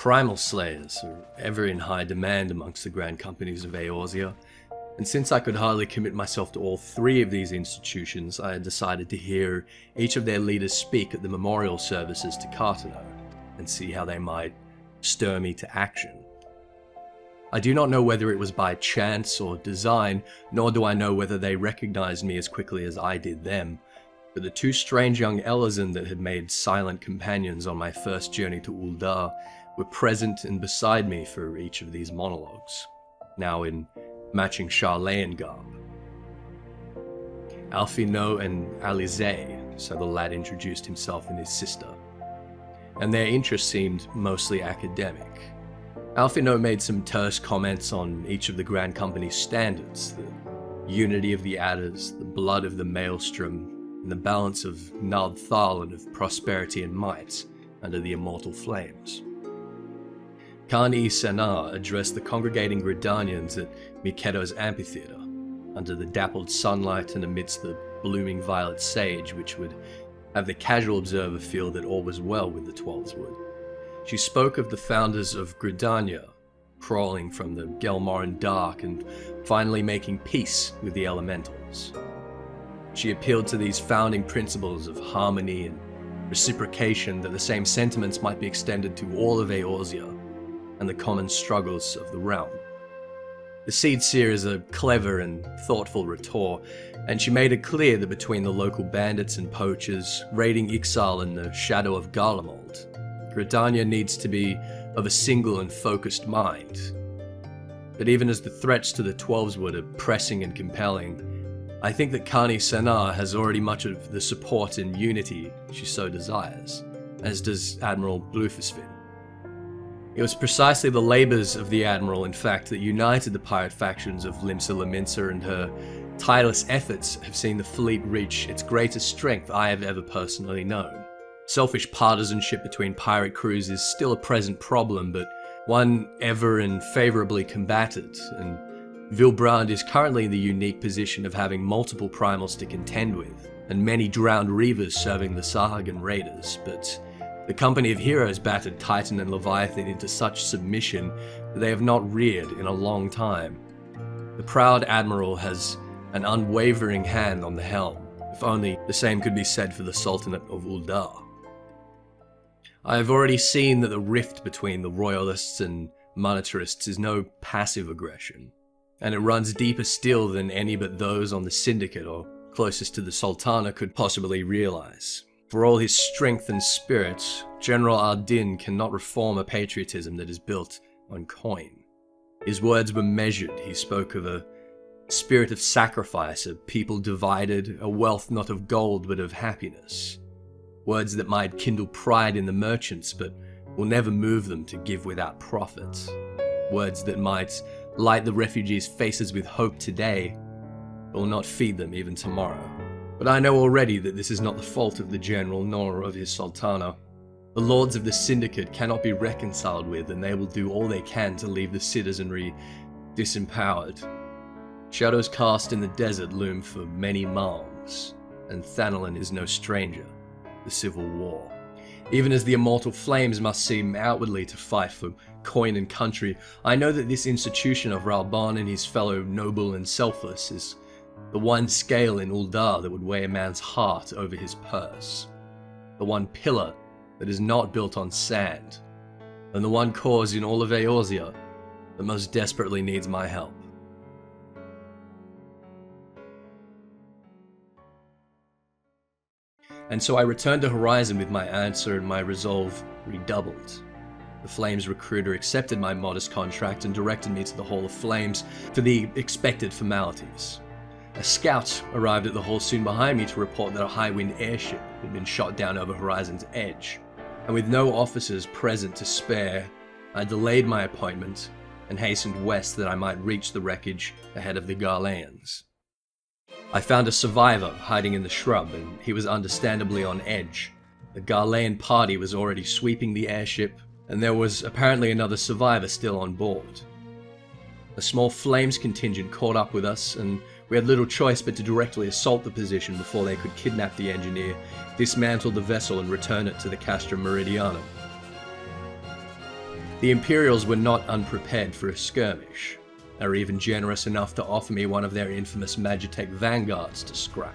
Primal slayers are ever in high demand amongst the grand companies of Eorzea, and since I could hardly commit myself to all three of these institutions, I had decided to hear each of their leaders speak at the memorial services to Cartano, and see how they might stir me to action. I do not know whether it was by chance or design, nor do I know whether they recognized me as quickly as I did them, but the two strange young Elazin that had made silent companions on my first journey to Uldar were present and beside me for each of these monologues, now in matching Charlayan garb. Alphino and Alize, so the lad introduced himself and his sister, and their interest seemed mostly academic. Alphino made some terse comments on each of the Grand Company's standards, the unity of the adders, the blood of the maelstrom, and the balance of Nald Thal and of prosperity and might under the Immortal Flames. Kan-E-Senna addressed the congregating Gridanians at Miketo's amphitheater, under the dappled sunlight and amidst the blooming violet sage, which would have the casual observer feel that all was well with the Twelveswood. She spoke of the founders of Gridania, crawling from the Gelmoran dark and finally making peace with the elementals. She appealed to these founding principles of harmony and reciprocation, that the same sentiments might be extended to all of Eorzea and the common struggles of the realm. The Seed Seer is a clever and thoughtful rhetor, and she made it clear that between the local bandits and poachers raiding Ixal and the shadow of Garlemald, Gridania needs to be of a single and focused mind. But even as the threats to the Twelveswood are pressing and compelling, I think that Kan-E-Senna has already much of the support and unity she so desires, as does Admiral Blufisfin. It was precisely the labours of the Admiral, in fact, that united the pirate factions of Limsa Lominsa, and her tireless efforts have seen the fleet reach its greatest strength I have ever personally known. Selfish partisanship between pirate crews is still a present problem, but one ever and favourably combated, and Vilbrand is currently in the unique position of having multiple primals to contend with, and many drowned reavers serving the Sahagan raiders, but the company of heroes battered Titan and Leviathan into such submission that they have not reared in a long time. The proud Admiral has an unwavering hand on the helm, if only the same could be said for the Sultanate of Uldar. I have already seen that the rift between the Royalists and Monetarists is no passive aggression, and it runs deeper still than any but those on the Syndicate or closest to the Sultana could possibly realize. For all his strength and spirit, General Aldynn cannot reform a patriotism that is built on coin. His words were measured. He spoke of a spirit of sacrifice, a people divided, a wealth not of gold but of happiness. Words that might kindle pride in the merchants, but will never move them to give without profit. Words that might light the refugees' faces with hope today, but will not feed them even tomorrow. But I know already that this is not the fault of the General, nor of his Sultana. The Lords of the Syndicate cannot be reconciled with, and they will do all they can to leave the citizenry disempowered. Shadows cast in the desert loom for many Maws, and Thanalin is no stranger. The Civil War. Even as the Immortal Flames must seem outwardly to fight for coin and country, I know that this institution of Ralban and his fellow noble and selfless is the one scale in Uldar that would weigh a man's heart over his purse. The one pillar that is not built on sand, and the one cause in all of Eorzea that most desperately needs my help. And so I returned to Horizon with my answer, and my resolve redoubled. The Flames recruiter accepted my modest contract and directed me to the Hall of Flames for the expected formalities. A scout arrived at the hall soon behind me to report that a high-wind airship had been shot down over Horizon's edge, and with no officers present to spare, I delayed my appointment and hastened west that I might reach the wreckage ahead of the Garleans. I found a survivor hiding in the shrub, and he was understandably on edge. The Garlean party was already sweeping the airship, and there was apparently another survivor still on board. A small Flames contingent caught up with us, and we had little choice but to directly assault the position before they could kidnap the engineer, dismantle the vessel, and return it to the Castra Meridianum. The Imperials were not unprepared for a skirmish. They were even generous enough to offer me one of their infamous Magitech vanguards to scrap.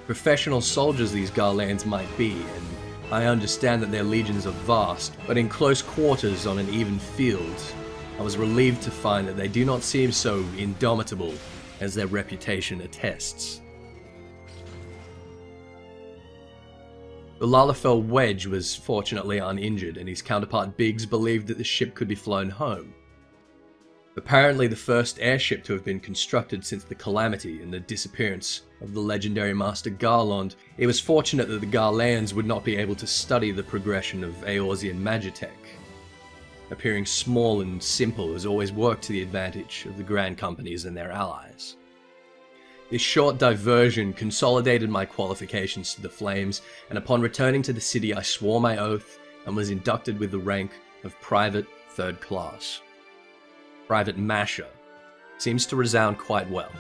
Professional soldiers these Garlands might be, and I understand that their legions are vast, but in close quarters on an even field, I was relieved to find that they do not seem so indomitable as their reputation attests. The Lalafell Wedge was fortunately uninjured, and his counterpart Biggs believed that the ship could be flown home. Apparently the first airship to have been constructed since the calamity and the disappearance of the legendary Master Garlond, it was fortunate that the Garlands would not be able to study the progression of Eorzean Magitech. Appearing small and simple has always worked to the advantage of the Grand Companies and their allies. This short diversion consolidated my qualifications to the Flames, and upon returning to the city I swore my oath and was inducted with the rank of Private 3rd Class. Private Masher seems to resound quite well.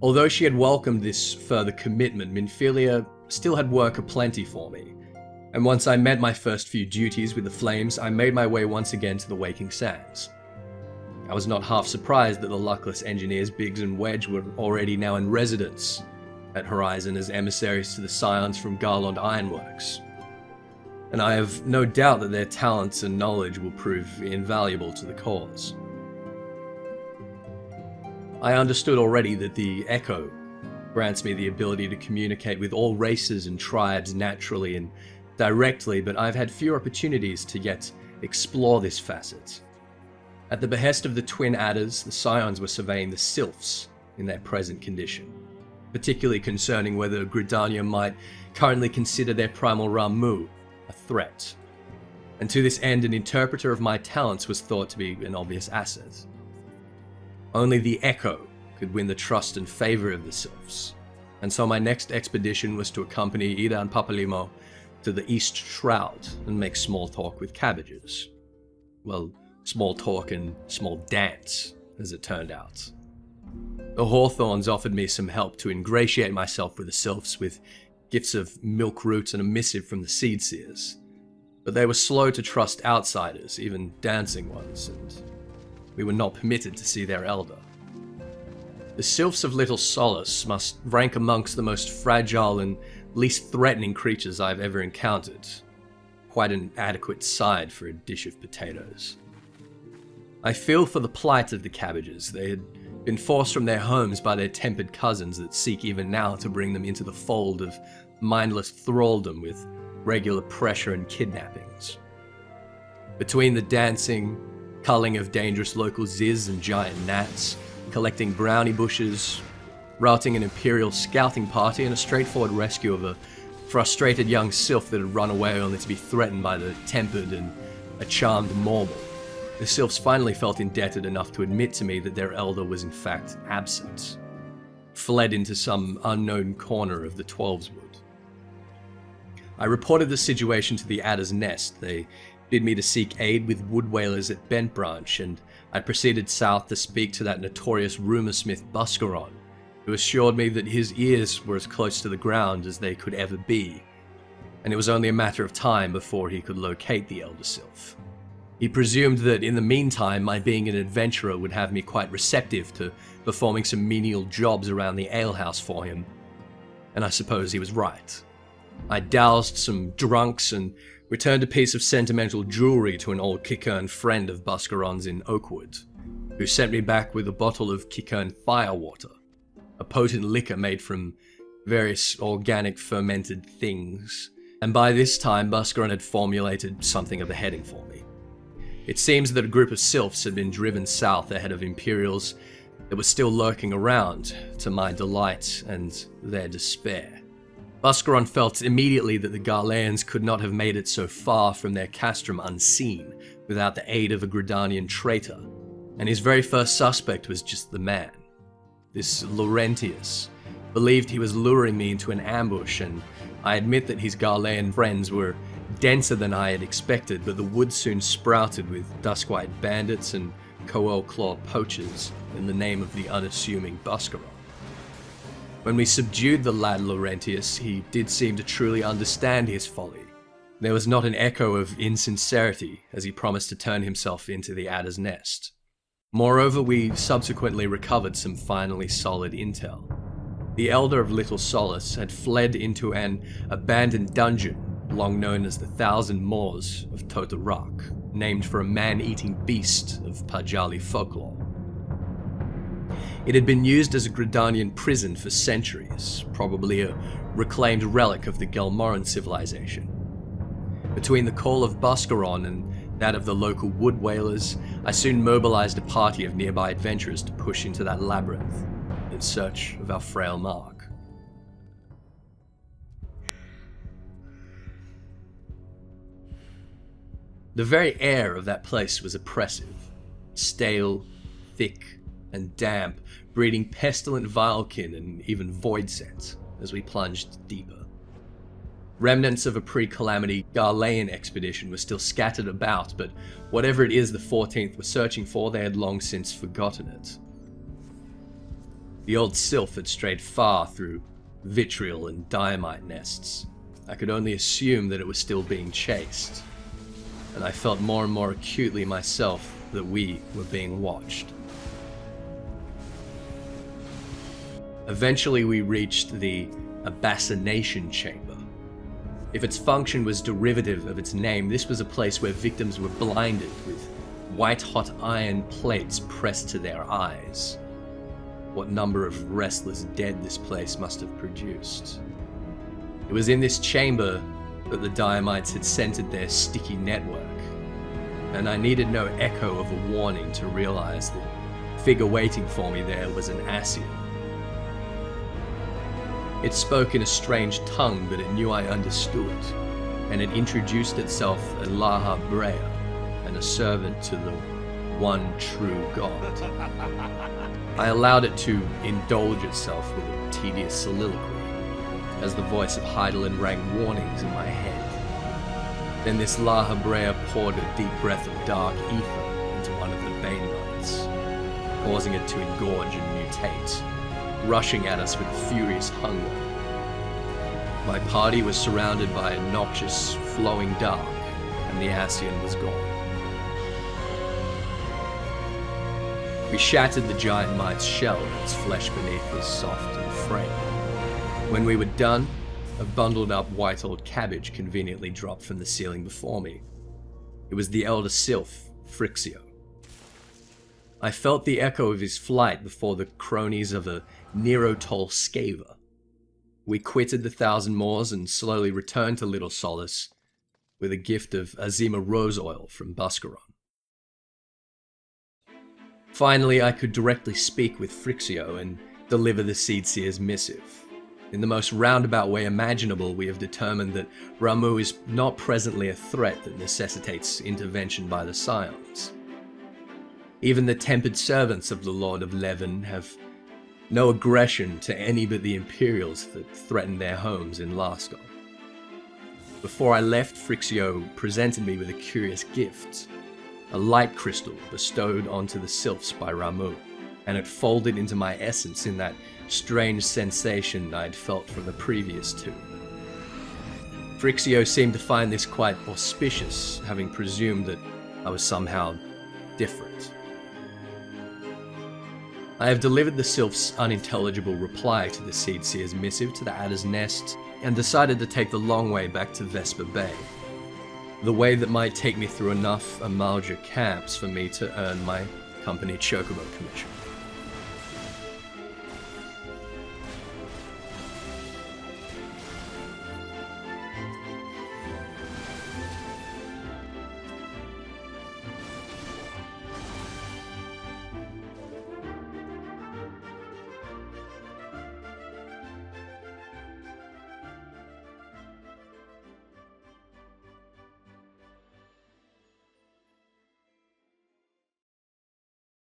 Although she had welcomed this further commitment, Minfilia still had work aplenty for me, and once I met my first few duties with the Flames, I made my way once again to the Waking Sands. I was not half surprised that the luckless engineers Biggs and Wedge were already now in residence at Horizon as emissaries to the Scions from Garland Ironworks, and I have no doubt that their talents and knowledge will prove invaluable to the cause. I understood already that the Echo grants me the ability to communicate with all races and tribes naturally and directly, but I've had few opportunities to yet explore this facet. At the behest of the twin adders, the Scions were surveying the Sylphs in their present condition, particularly concerning whether Gridania might currently consider their primal Ramu a threat. And to this end, an interpreter of my talents was thought to be an obvious asset. Only the Echo could win the trust and favor of the Sylphs, and so my next expedition was to accompany Ida and Papalimo to the East Shroud and make small talk with cabbages. Well, small talk and small dance, as it turned out. The Hawthorns offered me some help to ingratiate myself with the Sylphs with gifts of milk roots and a missive from the Seed Seers, but they were slow to trust outsiders, even dancing ones, and we were not permitted to see their elder. The Sylphs of Little Solace must rank amongst the most fragile and least threatening creatures I've ever encountered. Quite an adequate side for a dish of potatoes. I feel for the plight of the cabbages. They had been forced from their homes by their tempered cousins that seek even now to bring them into the fold of mindless thraldom with regular pressure and kidnappings. Between the dancing, culling of dangerous local ziz and giant gnats, collecting brownie bushes, routing an Imperial scouting party, and a straightforward rescue of a frustrated young Sylph that had run away only to be threatened by the tempered and a charmed Mormal, the Sylphs finally felt indebted enough to admit to me that their elder was in fact absent, fled into some unknown corner of the Twelveswood. I reported the situation to the Adder's Nest. They bid me to seek aid with wood whalers at Bent Branch, and I proceeded south to speak to that notorious rumorsmith Buscaron, who assured me that his ears were as close to the ground as they could ever be, and it was only a matter of time before he could locate the Elder Sylph. He presumed that in the meantime my being an adventurer would have me quite receptive to performing some menial jobs around the alehouse for him, and I suppose he was right. I doused some drunks and returned a piece of sentimental jewelry to an old Kickern friend of Buscaron's in Oakwood, who sent me back with a bottle of Kickern Firewater, a potent liquor made from various organic fermented things, and by this time Buscaron had formulated something of a heading for me. It seems that a group of Sylphs had been driven south ahead of Imperials that were still lurking around, to my delight and their despair. Buscaron felt immediately that the Garlands could not have made it so far from their castrum unseen without the aid of a Gridanian traitor, and his very first suspect was just the man. This Laurentius believed he was luring me into an ambush, and I admit that his Garland friends were denser than I had expected, but the woods soon sprouted with duskwhite bandits and Coel-claw poachers in the name of the unassuming Buscaron. When we subdued the lad Laurentius, he did seem to truly understand his folly, There was not an echo of insincerity as he promised to turn himself into the adder's nest. Moreover, we subsequently recovered some finally solid intel. The Elder of Little Solace had fled into an abandoned dungeon, long known as the Thousand Maws of Toto-Rak, named for a man-eating beast of Pajali folklore. It had been used as a Gridanian prison for centuries, probably a reclaimed relic of the Gelmoran civilization. Between the call of Buscaron and that of the local wood whalers, I soon mobilized a party of nearby adventurers to push into that labyrinth in search of our frail mark. The very air of that place was oppressive, stale, thick, and damp, breeding pestilent vilekin and even void scents as we plunged deeper. Remnants of a pre-calamity Garlean expedition were still scattered about, but whatever it is the 14th were searching for, they had long since forgotten it. The old Sylph had strayed far through vitriol and diamite nests. I could only assume that it was still being chased, and I felt more and more acutely myself that we were being watched. Eventually we reached the Abassination Chamber. If its function was derivative of its name, this was a place where victims were blinded with white-hot iron plates pressed to their eyes. What number of restless dead this place must have produced. It was in this chamber that the Diamites had centered their sticky network, and I needed no echo of a warning to realize the figure waiting for me there was an Ascian. It spoke in a strange tongue, but it knew I understood, and it introduced itself as Laha Brea, and a servant to the one true God. I allowed it to indulge itself with a tedious soliloquy, as the voice of Heidelin rang warnings in my head. Then this Laha Brea poured a deep breath of dark ether into one of the bane lights, causing it to engorge and mutate, rushing at us with furious hunger. My party was surrounded by a noxious, flowing dark, and the Ascian was gone. We shattered the giant mite's shell, and its flesh beneath was soft and frail. When we were done, a bundled up white-old cabbage conveniently dropped from the ceiling before me. It was the elder Sylph, Phrixio. I felt the echo of his flight before the cronies of a Nerotol Skaver. We quitted the Thousand Maws and slowly returned to Little Solace with a gift of Azima rose oil from Buscaron. Finally, I could directly speak with Phrixio and deliver the Seedseer's missive. In the most roundabout way imaginable, we have determined that Ramu is not presently a threat that necessitates intervention by the Scions. Even the tempered servants of the Lord of Leven have no aggression to any but the Imperials that threaten their homes in Lascaux. Before I left, Phrixio presented me with a curious gift, a light crystal bestowed onto the Sylphs by Ramu, and it folded into my essence in that strange sensation I'd felt from the previous two. Phrixio seemed to find this quite auspicious, having presumed that I was somehow different. I have delivered the Sylph's unintelligible reply to the Seedseer's missive to the Adder's Nest, and decided to take the long way back to Vesper Bay, the way that might take me through enough Amalja camps for me to earn my company Chocobo commission.